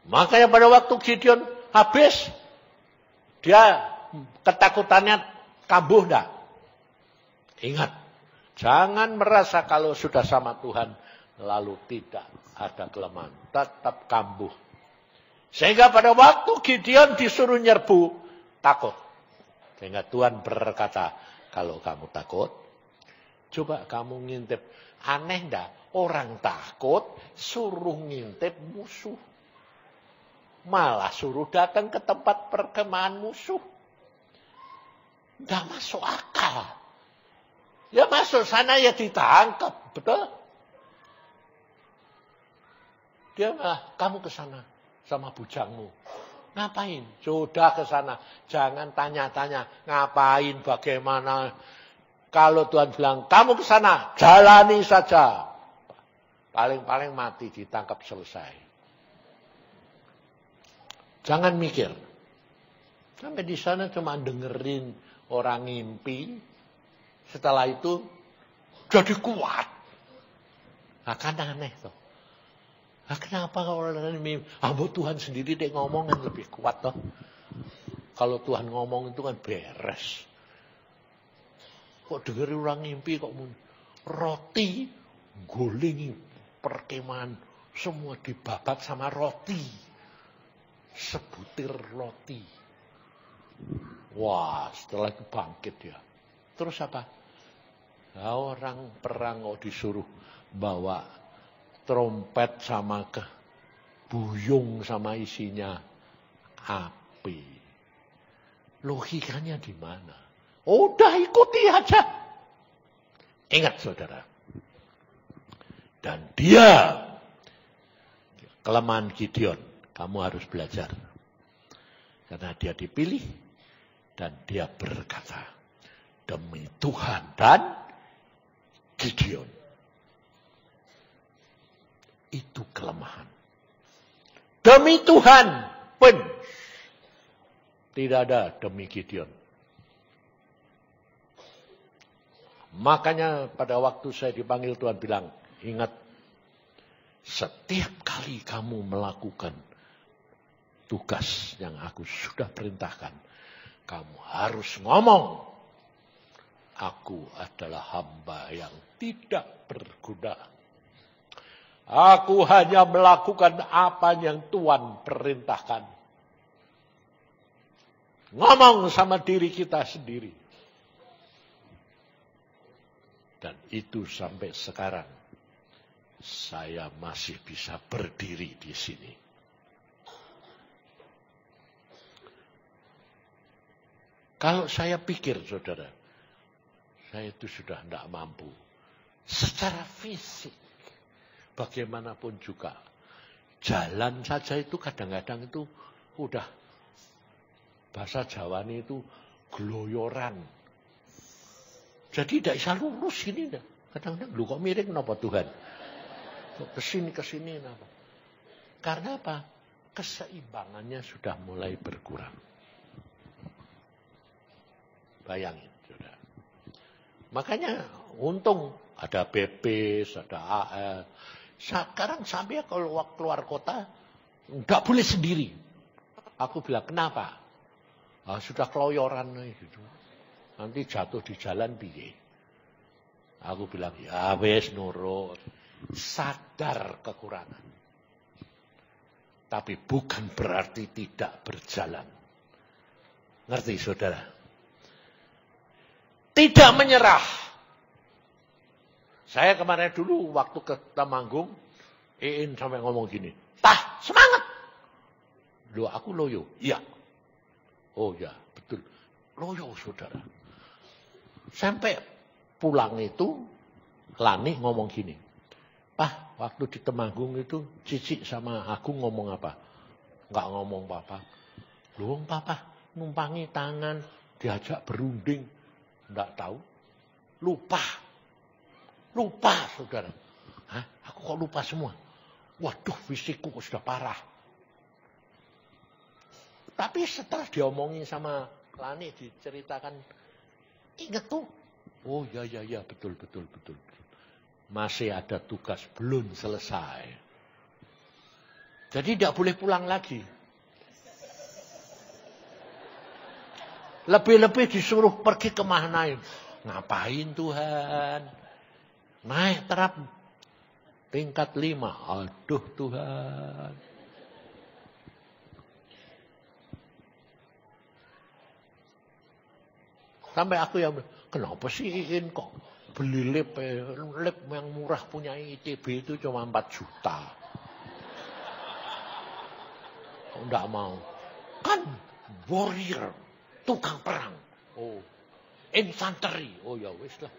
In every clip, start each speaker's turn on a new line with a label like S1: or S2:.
S1: Makanya pada waktu Gideon habis, dia ketakutannya kambuh enggak? Ingat, jangan merasa kalau sudah sama Tuhan lalu tidak ada kelemahan. Tetap kambuh. Sehingga pada waktu Gideon disuruh nyerbu, takut. Sehingga Tuhan berkata, kalau kamu takut, coba kamu ngintip. Aneh enggak? Orang takut suruh ngintip musuh. Malah suruh datang ke tempat perkemahan musuh. Enggak masuk akal. Ya masuk sana ya ditangkap, betul? Dia malah, kamu ke sana sama bujangmu. Ngapain? Sudah ke sana. Jangan tanya-tanya. Ngapain, bagaimana. Kalau Tuhan bilang, kamu ke sana. Jalani saja. Paling-paling mati, ditangkap, selesai. Jangan mikir. Sampai di sana cuma dengerin orang ngimpi. Setelah itu, jadi kuat. Akan aneh tuh. Nah, kenapa kalau orang mimpi? Tuhan sendiri dia ngomong yang lebih kuat toh. Kalau Tuhan ngomong itu kan beres. Kok dengerin orang mimpi kok roti guling perkemahan semua dibabat sama roti. Sebutir roti. Wah, setelah itu bangkit ya. Terus apa? Nah, orang perang kok disuruh bawa trompet sama buyung sama isinya api. Logikanya di mana? Udah ikuti aja. Ingat saudara. Dan dia kelemahan Gideon. Kamu harus belajar. Karena dia dipilih. Dan dia berkata. Demi Tuhan dan Gideon. Itu kelemahan. Demi Tuhan pun tidak ada demi Gideon. Makanya pada waktu saya dipanggil Tuhan bilang, ingat, setiap kali kamu melakukan tugas yang aku sudah perintahkan, kamu harus ngomong, aku adalah hamba yang tidak berguna. Aku hanya melakukan apa yang Tuhan perintahkan. Ngomong sama diri kita sendiri. Dan itu sampai sekarang saya masih bisa berdiri di sini. Kalau saya pikir, saudara, saya itu sudah tidak mampu. Secara fisik. Bagaimanapun juga, jalan saja itu kadang-kadang itu udah, bahasa Jawa ini itu gloyoran. Jadi tidak bisa lurus ini. Kadang-kadang, lu kok miring kenapa Tuhan? Kok kesini kenapa? Karena apa? Keseimbangannya sudah mulai berkurang. Bayangin, saudara. Makanya untung ada BP, ada AL. Sekarang sampai kalau keluar kota, nggak boleh sendiri. Aku bilang, kenapa? Sudah keloyoran gitu. Nanti jatuh di jalan piye. Aku bilang, ya wes nurut. Sadar kekurangan. Tapi bukan berarti tidak berjalan. Ngerti saudara? Tidak menyerah. Saya kemarin dulu waktu ke Temanggung, Iin sampai ngomong gini, Tah, semangat. Loh, aku loyo. Iya. Oh ya, betul. Loyo, saudara. Sampai pulang itu, Lani ngomong gini, Pah, waktu di Temanggung itu, Cici sama aku ngomong apa? Enggak ngomong apa-apa. Loh, papa numpangi tangan, diajak berunding. Enggak tahu. Lupa, saudara. Hah? Aku kok lupa semua? Waduh, fisikku sudah parah. Tapi setelah diomongin sama Lani, diceritakan, ingat tuh. Oh ya, betul. Masih ada tugas, belum selesai. Jadi tidak boleh pulang lagi. Lebih-lebih disuruh pergi ke Mahanaim. Ngapain Tuhan? Naik terap tingkat 5. Aduh Tuhan. Sampai aku yang kenapa sih Iin kok beli lip yang murah punya ITB itu cuma 4 juta. Enggak mau. Kan warrior, tukang perang. Oh, infanteri. Oh ya wis lah.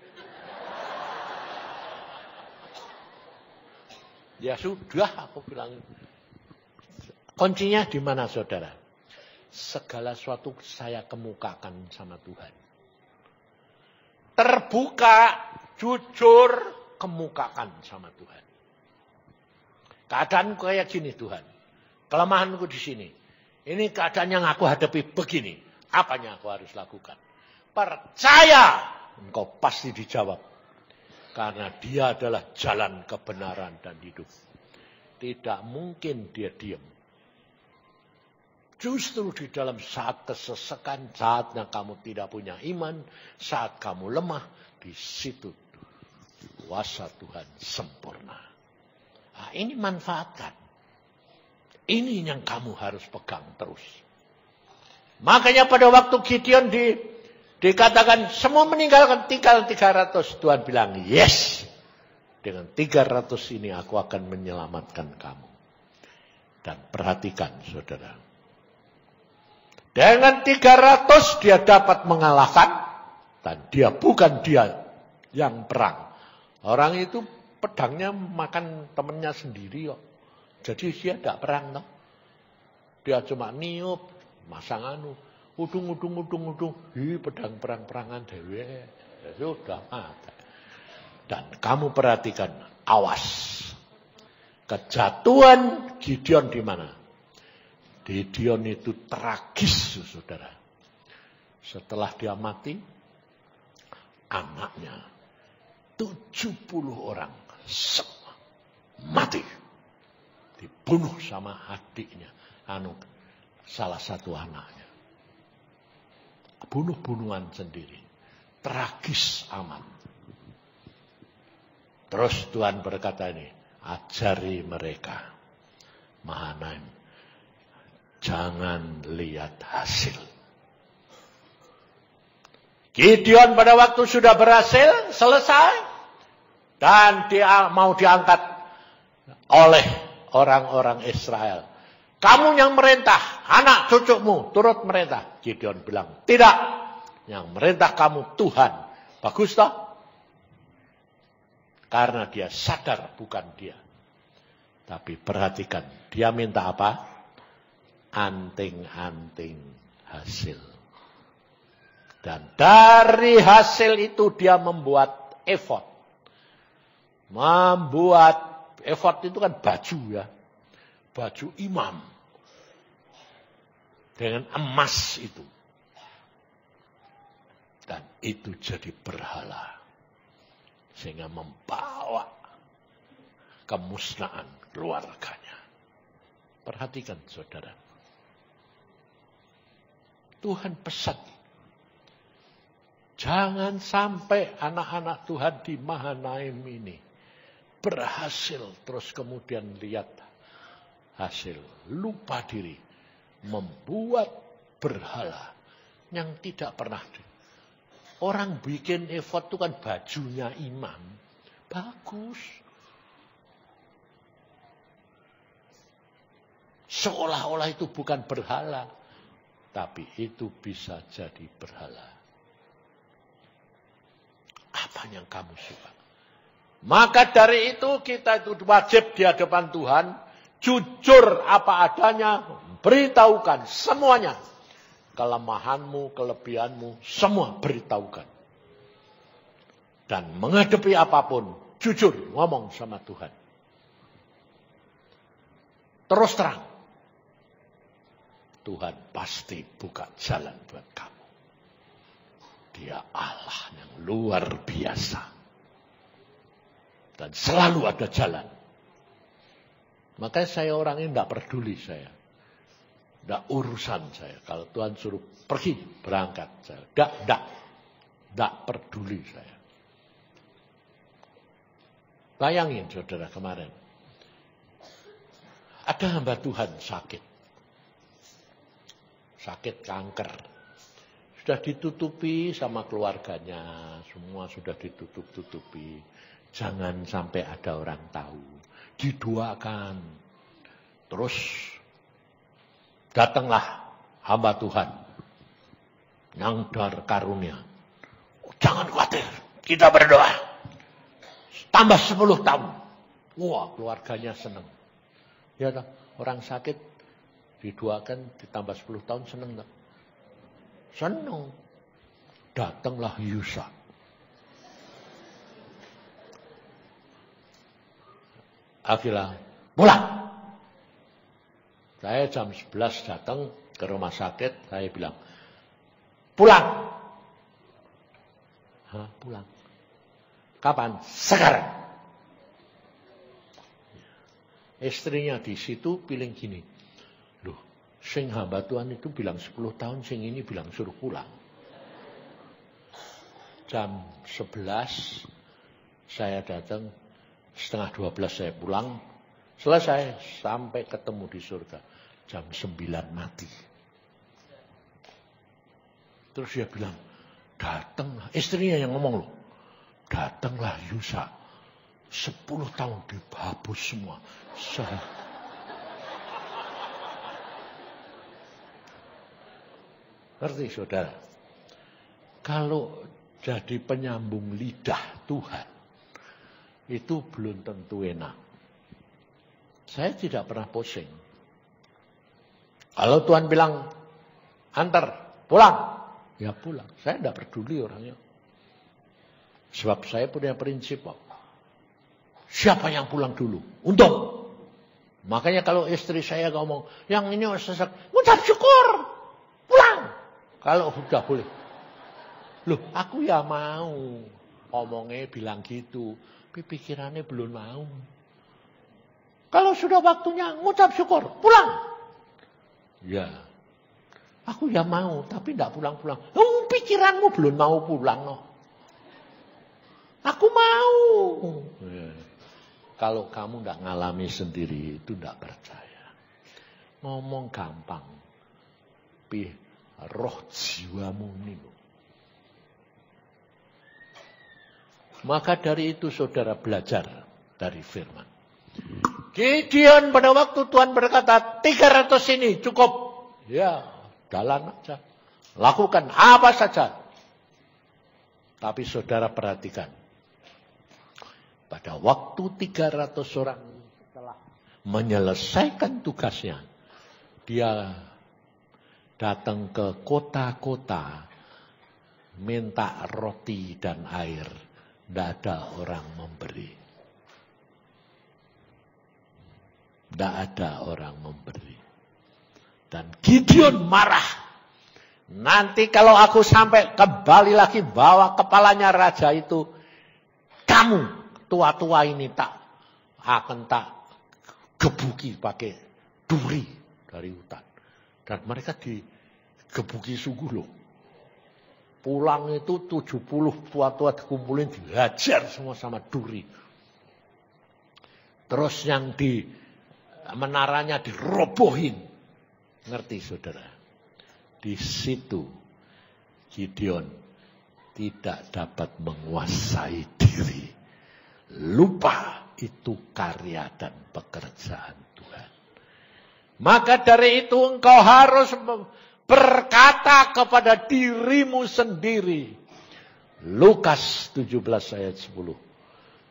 S1: Ya sudah, aku bilang. Kuncinya di mana, saudara? Segala sesuatu saya kemukakan sama Tuhan. Terbuka, jujur, kemukakan sama Tuhan. Keadaanku kayak gini Tuhan. Kelemahanku di sini. Ini keadaan yang aku hadapi begini. Apa yang aku harus lakukan? Percaya, engkau pasti dijawab. Karena dia adalah jalan kebenaran dan hidup. Tidak mungkin dia diam. Justru di dalam saat kesesakan, saatnya kamu tidak punya iman, saat kamu lemah, di situ kuasa Tuhan sempurna. Nah, ini manfaatkan. Ini yang kamu harus pegang terus. Makanya pada waktu Gideon dikatakan semua meninggalkan, tinggal 300. Tuhan bilang, yes. Dengan 300 ini aku akan menyelamatkan kamu. Dan perhatikan saudara. Dengan 300 dia dapat mengalahkan. Dan dia bukan dia yang perang. Orang itu pedangnya makan temennya sendiri kok. Jadi dia tidak perang. No? Dia cuma niup, masang udung. Pedang perang-perangan dewe. Ya sudah mati. Dan kamu perhatikan, awas. Kejatuhan Gideon di mana? Gideon itu tragis, saudara. Setelah dia mati, anaknya 70 orang semua mati. Dibunuh sama adiknya, salah satu anaknya. Bunuh-bunuhan sendiri. Tragis amat. Terus Tuhan berkata ini, ajari mereka. Mahanaim, jangan lihat hasil. Gideon pada waktu sudah berhasil, selesai. Dan dia mau diangkat oleh orang-orang Israel. Kamu yang merintah, anak cucumu turut merintah. Gideon bilang, tidak. Yang merintah kamu Tuhan. Bagus toh? Karena dia sadar bukan dia. Tapi perhatikan, dia minta apa? Anting-anting hasil. Dan dari hasil itu dia membuat efod. Efod itu kan baju ya. Baju imam. Dengan emas itu. Dan itu jadi berhala. Sehingga membawa kemusnahan keluarganya. Perhatikan saudara. Tuhan pesan. Jangan sampai anak-anak Tuhan di Mahanaim ini berhasil terus kemudian lihat hasil. Lupa diri. Membuat berhala yang tidak pernah. Orang bikin efod itu kan bajunya imam. Bagus. Seolah-olah itu bukan berhala. Tapi itu bisa jadi berhala. Apa yang kamu suka? Maka dari itu kita itu wajib di hadapan Tuhan. Jujur apa adanya. Beritahukan semuanya. Kelemahanmu, kelebihanmu, semua beritahukan. Dan menghadapi apapun, jujur ngomong sama Tuhan. Terus terang. Tuhan pasti buka jalan buat kamu. Dia Allah yang luar biasa. Dan selalu ada jalan. Makanya saya orang ini tidak peduli saya. Tidak urusan saya. Kalau Tuhan suruh pergi, berangkat. Saya tidak peduli saya. Bayangin saudara kemarin. Ada hamba Tuhan sakit. Sakit kanker. Sudah ditutupi sama keluarganya. Semua sudah ditutup-tutupi. Jangan sampai ada orang tahu. Didoakan. Terus datanglah hamba Tuhan. Yang dar karunia. Jangan khawatir. Kita berdoa. Tambah 10 tahun. Wah, keluarganya senang. Ya, orang sakit didoakan ditambah 10 tahun senang tak? Senang. Datanglah Yusa. Akhirnya pulang. Saya jam 11 datang ke rumah sakit. Saya bilang, pulang. Hah, pulang. Kapan? Sekarang. Istrinya di situ bilang gini. Loh, sing hamba Tuhan itu bilang 10 tahun, sing ini bilang suruh pulang. Jam 11 saya datang, setengah 12 saya pulang. Selesai, sampai ketemu di surga. Jam 9 mati. Terus dia bilang, datanglah. Istrinya yang ngomong loh. Datanglah Yusa. 10 tahun dihapus semua. Ngerti saudara? Kalau jadi penyambung lidah Tuhan, itu belum tentu enak. Saya tidak pernah pusing. Kalau Tuhan bilang, antar, pulang. Ya pulang. Saya tidak peduli orangnya. Sebab saya punya prinsip. Siapa yang pulang dulu? Untung. Makanya kalau istri saya ngomong, yang ini sesak, ucap syukur. Pulang. Kalau sudah boleh. Loh, aku ya mau. Ngomongnya bilang gitu. Tapi pikirannya belum mau. Kalau sudah waktunya, ngucap syukur. Pulang. Ya. Aku ya mau, tapi tidak pulang-pulang. Oh, pikiranmu belum mau pulang. No. Aku mau. Ya. Kalau kamu tidak ngalami sendiri, itu tidak percaya. Ngomong gampang. Tapi roh jiwamu ini. Maka dari itu saudara belajar dari firman. Gideon pada waktu Tuhan berkata, 300 ini cukup. Ya, jalan aja. Lakukan apa saja. Tapi saudara perhatikan. Pada waktu 300 orang setelah menyelesaikan tugasnya, dia datang ke kota-kota, minta roti dan air. Tidak ada orang memberi. Tidak ada orang memberi. Dan Gideon marah. Nanti kalau aku sampai kembali lagi bawa kepalanya raja itu, kamu tua-tua ini akan gebuki pakai duri dari hutan. Dan mereka digebuki sungguh loh. Pulang itu 70 tua-tua dikumpulin, dihajar semua sama duri. Terus yang di menaranya dirobohin. Ngerti saudara? Di situ Gideon tidak dapat menguasai diri. Lupa itu karya dan pekerjaan Tuhan. Maka dari itu engkau harus berkata kepada dirimu sendiri. Lukas 17 ayat 10.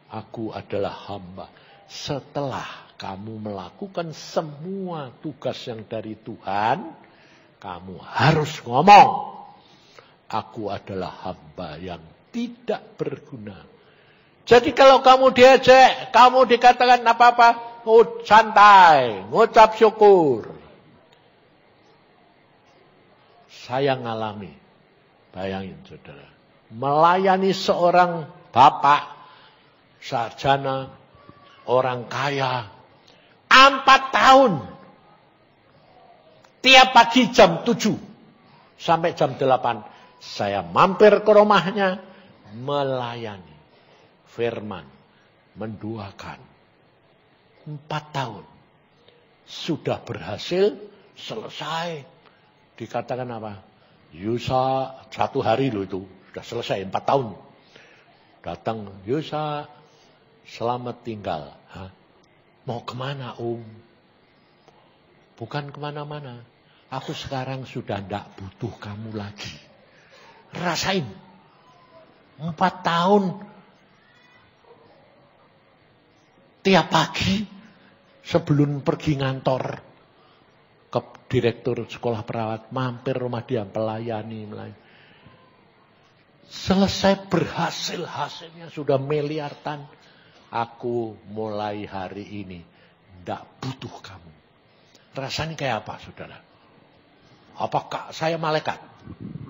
S1: Aku adalah hamba. Setelah kamu melakukan semua tugas yang dari Tuhan, kamu harus ngomong. Aku adalah hamba yang tidak berguna. Jadi kalau kamu diajak, kamu dikatakan apa-apa, santai, ngucap syukur. Saya ngalami, bayangin saudara, melayani seorang bapak, sarjana, orang kaya, 4 tahun. Tiap pagi jam 7 sampai jam 8 saya mampir ke rumahnya melayani firman, menduakan. 4 tahun. Sudah berhasil, selesai. Dikatakan apa? Yusa 1 hari loh itu. Sudah selesai 4 tahun. Datang, Yusa selamat tinggal. Hah? Mau kemana Bukan kemana-mana. Aku sekarang sudah tidak butuh kamu lagi. Rasain. 4 tahun. Tiap pagi sebelum pergi ngantor ke direktur sekolah perawat, mampir rumah dia, melayani. Selesai berhasil, hasilnya sudah miliaran. Aku mulai hari ini tidak butuh kamu. Rasanya kayak apa, saudara? Apakah saya malaikat?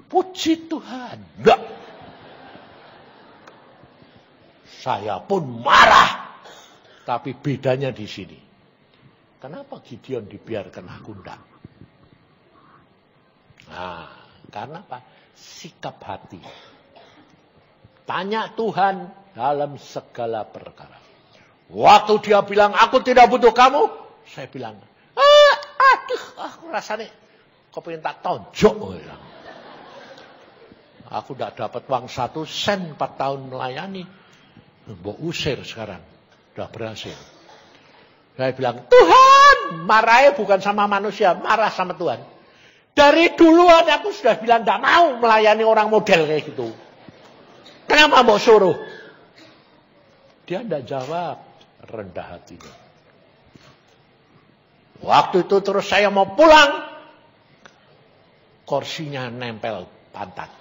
S1: Puji Tuhan. Enggak. Saya pun marah. Tapi bedanya di sini. Kenapa Gideon dibiarkan aku enggak? Nah, karena apa? Sikap hati. Tanya Tuhan dalam segala perkara. Waktu dia bilang, aku tidak butuh kamu. Saya bilang, aku rasanya kepingin tak tonjok. Aku tidak dapat uang 1 sen 4 tahun melayani. Mbok usir sekarang. Sudah berhasil. Saya bilang, Tuhan, marahnya bukan sama manusia, marah sama Tuhan. Dari duluan aku sudah bilang tidak mau melayani orang model kayak gitu. Kenapa mau suruh? Dia tidak jawab, rendah hatinya. Waktu itu terus saya mau pulang, kursinya nempel pantat.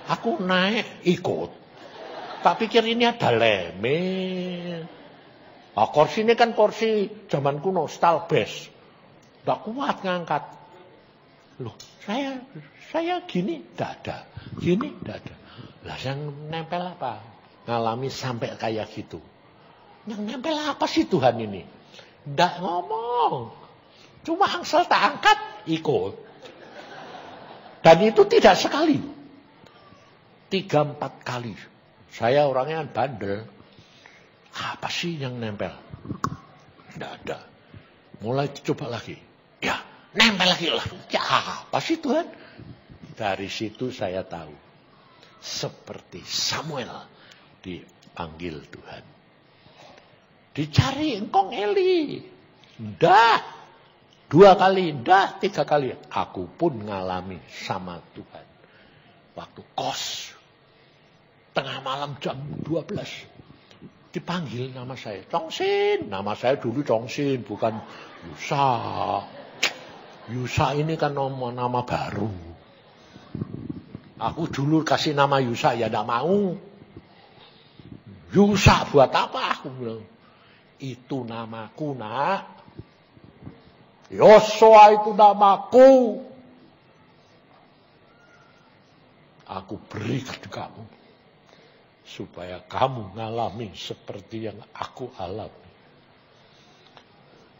S1: Aku naik ikut. Tak pikir ini ada lemnya. Nah, kursi ini kan kursi zaman kuno, stalbes. Tidak kuat ngangkat. Loh, saya gini tidak ada. Gini tidak ada. Lah yang nempel apa? Ngalami sampai kayak gitu. Yang nempel apa sih Tuhan ini? Tidak ngomong. Cuma angsel tak angkat, ikut. Dan itu tidak sekali. 3-4 kali. Saya orangnya bandel. Apa sih yang nempel? Tidak ada. Mulai coba lagi. Ya, nempel lagi. Ya, apa sih Tuhan? Dari situ saya tahu. Seperti Samuel dipanggil Tuhan. Dicari engkong Eli. Ndak. 2 kali, ndak 3 kali. Aku pun ngalami sama Tuhan. Waktu kos. Tengah malam jam 12. Dipanggil nama saya. Chongsin. Nama saya dulu Chongsin. Bukan Yusa. Yusa ini kan nama baru. Aku dulu kasih nama Yusa. Ya tidak mau. Yusa buat apa? Aku bilang. Itu namaku, nak. Yosua itu namaku. Aku berikan kamu. Supaya kamu ngalami seperti yang aku alami.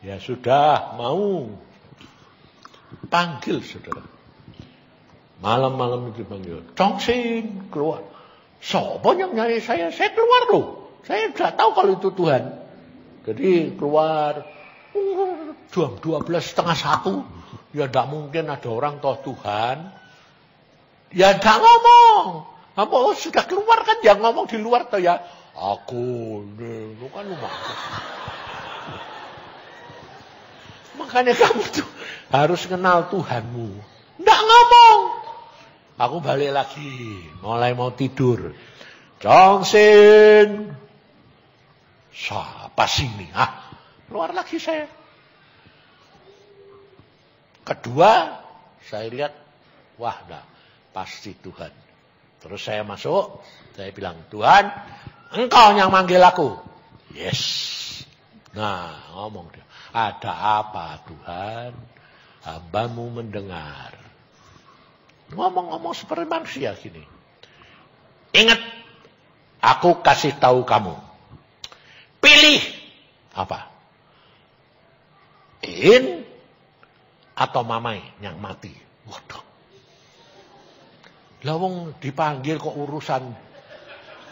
S1: Ya sudah, mau. Panggil, saudara. Malam-malam itu panggil. Chongsin, keluar. Siapa yang nyari saya? Saya keluar loh. Saya sudah tahu kalau itu Tuhan. Jadi keluar. Jam 12:30. Ya tidak mungkin ada orang tahu Tuhan. Ya tidak ngomong. Apa sudah keluar kan yang ngomong di luar tuh ya. Aku lu kan lu makanya kamu tuh harus kenal Tuhanmu. Nggak ngomong. Aku balik lagi, mulai mau tidur. Chongsin. Siapa sini? Keluar lagi saya. Kedua, saya lihat, wah dah, pasti Tuhan. Terus saya masuk, saya bilang, Tuhan, engkau yang manggil aku. Yes. Nah, ngomong dia. Ada apa Tuhan? Hambamu mendengar. Ngomong-ngomong seperti manusia gini. Ingat, aku kasih tahu kamu. Pilih. Apa? Iin atau Mamai yang mati. Waduh. Lah wong dipanggil kok urusan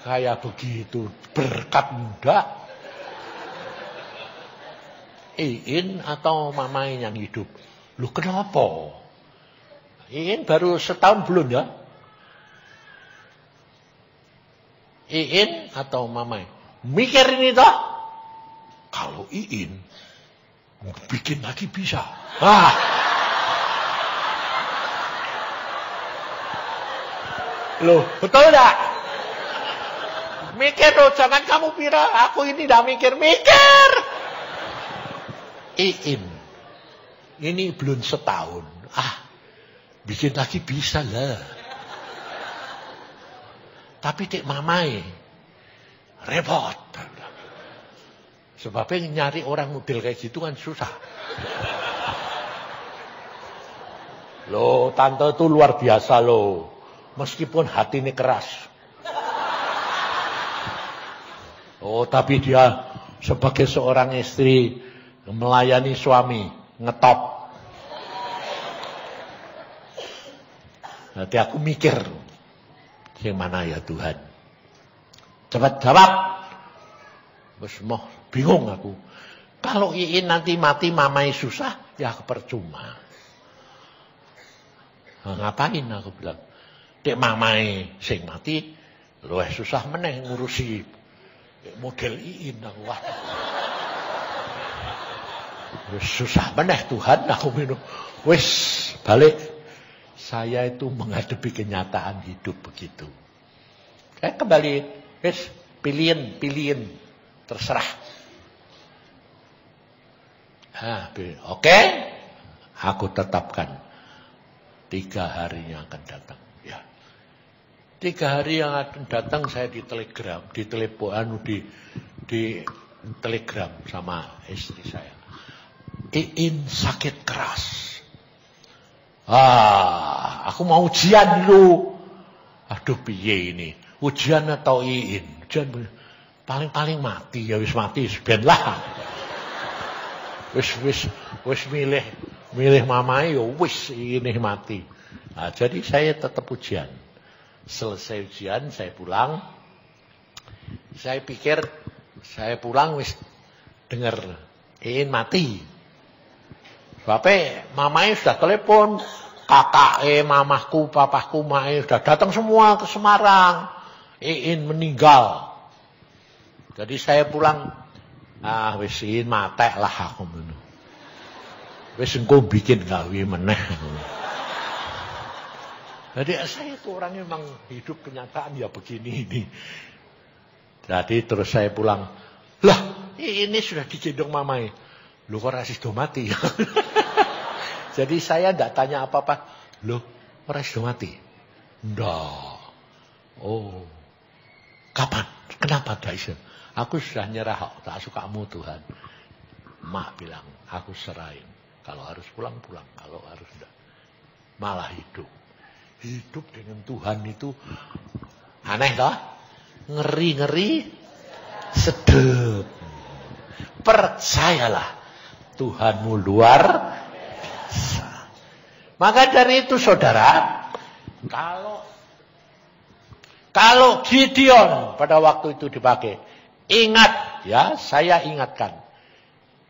S1: kayak begitu, berkat ndak. Iin atau Mamai yang hidup. Lu kenapa? Iin baru setahun belum ya? Iin atau Mamai? Mikir ini toh. Kalau Iin bikin lagi bisa. Loh, betul enggak? Mikir loh, jangan kamu kira aku ini enggak mikir. Mikir. Iin. Ini belum setahun. Bikin lagi bisa lah. Tapi Dik Mamai repot. Sebabnya nyari orang model kayak gitu kan susah. Loh, tante itu luar biasa loh. Meskipun hati ini keras. Oh, tapi dia sebagai seorang istri melayani suami, ngetop. Nanti aku mikir, gimana ya Tuhan? Cepat jawab. Wes moh bingung aku. Kalau Iin nanti mati Mamai susah, ya percuma. Ngapain aku bilang? Dek Mamai sing mati, luwih susah meneh ngurusi model Iin aku. Wis susah meneh Tuhan aku minum. Wis balik. Saya itu menghadapi kenyataan hidup begitu. Saya kembali, wis pilihin, terserah. Oke, aku tetapkan 3 hari yang akan datang. Ya, 3 hari yang akan datang saya di telegram sama istri saya. Iin sakit keras. Aku mau ujian dulu. Aduh piye ini? Ujian atau Iin? Ujian paling mati ya wis mati ben lah. Wis milih Mamai ya wis ini mati. Jadi saya tetap ujian. Selesai ujian saya pulang. Saya pikir saya pulang wis dengar Iin mati. Bapak, Mamai sudah telepon, kakak, mamahku, papahku, mae sudah datang semua ke Semarang. Iin meninggal. Jadi saya pulang, wis Iin matek lah aku ngono. Wis engko bikin gawe meneh. Jadi saya itu orangnya memang hidup kenyataan ya begini ini. Jadi terus saya pulang, lah ini sudah digendong Mamai. Lu kok rasis do mati? Jadi saya tidak tanya apa-apa. Loh, rasis do mati? Nggak. Oh. Kapan? Kenapa Daisy? Aku sudah nyerah, tak sukamu Tuhan. Mak bilang, aku serahin. Kalau harus pulang, pulang. Kalau harus enggak. Malah hidup. Hidup dengan Tuhan itu aneh toh? Ngeri-ngeri sedep. Percayalah. Tuhanmu luar biasa. Maka dari itu saudara, kalau Gideon pada waktu itu dipakai, ingat ya, saya ingatkan.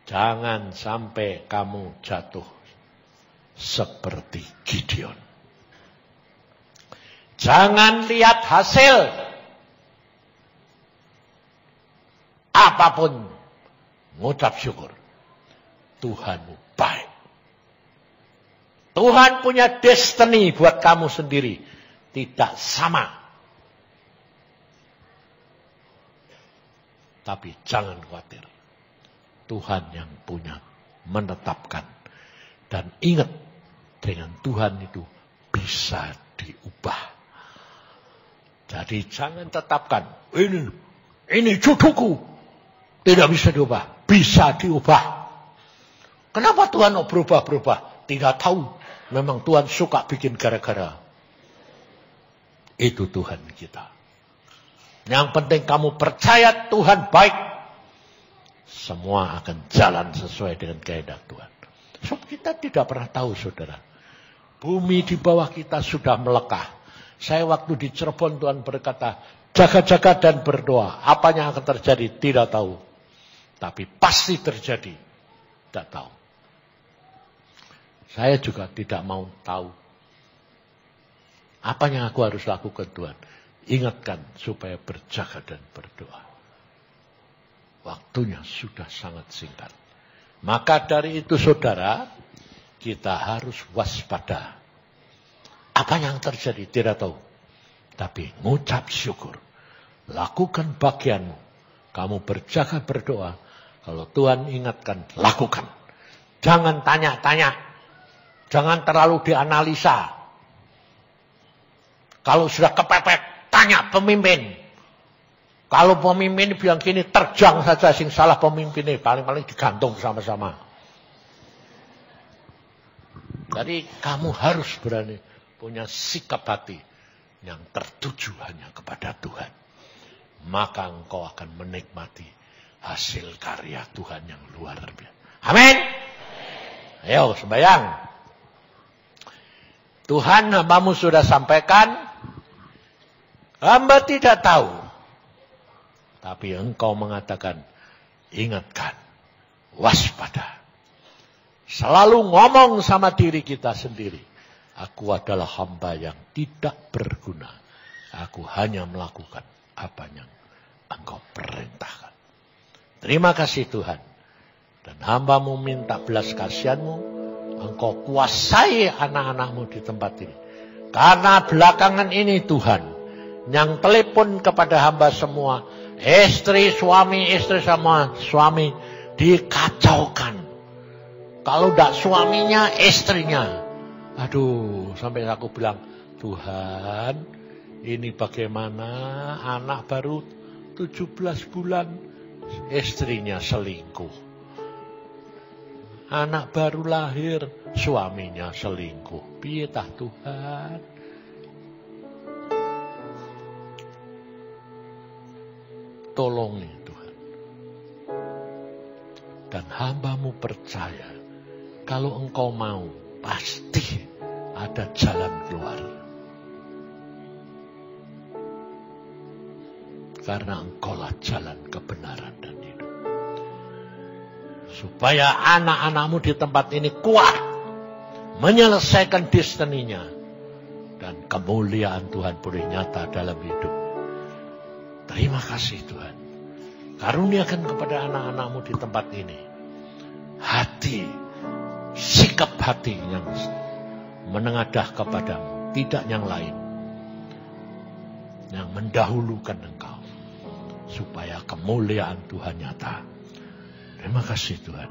S1: Jangan sampai kamu jatuh seperti Gideon. Jangan lihat hasil. Apapun, ngucap syukur. Tuhanmu baik. Tuhan punya destiny buat kamu sendiri. Tidak sama. Tapi jangan khawatir. Tuhan yang punya menetapkan. Dan ingat, dengan Tuhan itu bisa diubah. Jadi jangan tetapkan, ini jodohku. Tidak bisa diubah. Bisa diubah. Kenapa Tuhan berubah-berubah? Tidak tahu. Memang Tuhan suka bikin gara-gara. Itu Tuhan kita. Yang penting kamu percaya Tuhan baik. Semua akan jalan sesuai dengan kehendak Tuhan. Kita tidak pernah tahu, saudara. Bumi di bawah kita sudah melekah. Saya waktu di Cirebon Tuhan berkata, jaga-jaga dan berdoa. Apa yang akan terjadi? Tidak tahu. Tapi pasti terjadi. Tidak tahu. Saya juga tidak mau tahu. Apa yang aku harus lakukan, Tuhan? Ingatkan supaya berjaga dan berdoa. Waktunya sudah sangat singkat. Maka dari itu, saudara, kita harus waspada. Apa yang terjadi? Tidak tahu. Tapi ngucap syukur. Lakukan bagianmu. Kamu berjaga berdoa. Kalau Tuhan ingatkan, lakukan. Jangan tanya-tanya. Jangan terlalu dianalisa. Kalau sudah kepepet, tanya pemimpin. Kalau pemimpin bilang gini, terjang saja sing salah pemimpinnya. Paling-paling digantung sama-sama. Jadi kamu harus berani punya sikap hati yang tertuju hanya kepada Tuhan. Maka engkau akan menikmati hasil karya Tuhan yang luar biasa. Amin. Ayo sembahyang. Tuhan, hambamu sudah sampaikan. Hamba tidak tahu. Tapi engkau mengatakan, ingatkan, waspada. Selalu ngomong sama diri kita sendiri. Aku adalah hamba yang tidak berguna. Aku hanya melakukan apa yang engkau perintahkan. Terima kasih Tuhan. Dan hambamu minta belas kasihanmu. Engkau kuasai anak-anakmu di tempat ini. Karena belakangan ini Tuhan. Yang telepon kepada hamba semua. Istri, suami dikacaukan. Kalau tidak suaminya, istrinya. Aduh, sampai aku bilang, Tuhan, ini bagaimana anak baru 17 bulan, istrinya selingkuh. Anak baru lahir, suaminya selingkuh. Piye tah Tuhan? Tolongi Tuhan. Dan hambamu percaya, kalau engkau mau, pasti ada jalan keluar. Karena engkaulah jalan kebenaran dan hidup. Supaya anak-anakmu di tempat ini kuat. Menyelesaikan destininya. Dan kemuliaan Tuhan boleh nyata dalam hidup. Terima kasih Tuhan. Karuniakan kepada anak-anakmu di tempat ini. Hati. Sikap hati yang menengadah kepadamu. Tidak yang lain. Yang mendahulukan engkau. Supaya kemuliaan Tuhan nyata. Terima kasih Tuhan.